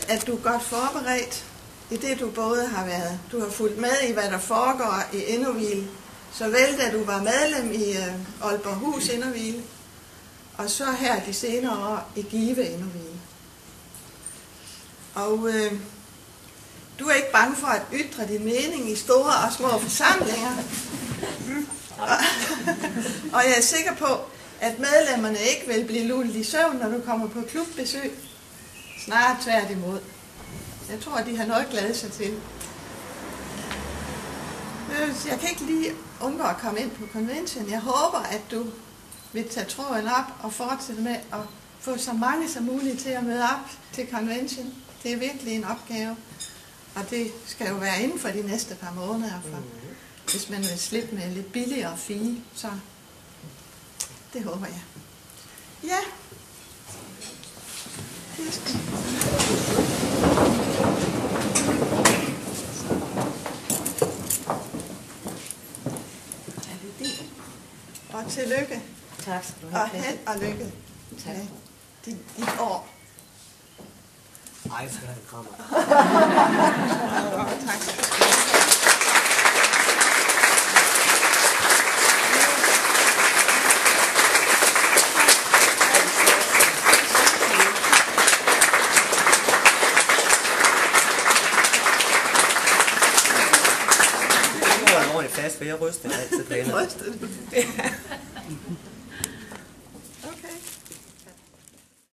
at du er godt forberedt i det, du både har været. Du har fulgt med i, hvad der foregår i Indervil, såvel da du var medlem i Aalborghus Indervil, og så her de senere år i Give Indervil. Og du er ikke bange for at ytre din mening i store og små forsamlinger. Og jeg er sikker på, at medlemmerne ikke vil blive lullet i søvn, når du kommer på klubbesøg. Snarere tværtimod. Jeg tror, at de har noget at glæde sig til. Jeg kan ikke lige undgå at komme ind på convention. Jeg håber, at du vil tage tråden op og fortsætte med at få så mange som muligt til at møde op til convention. Det er virkelig en opgave. Og det skal jo være inden for de næste par måneder. For hvis man vil slippe med lidt billigere fee, så det håber jeg. Ja. Og tillykke. Tak skal du have. Og held og lykke. Tak. Dit år. Ej, skal have en krammer. Tak. Fast, for jeg ryster altid på ender. Rystede du?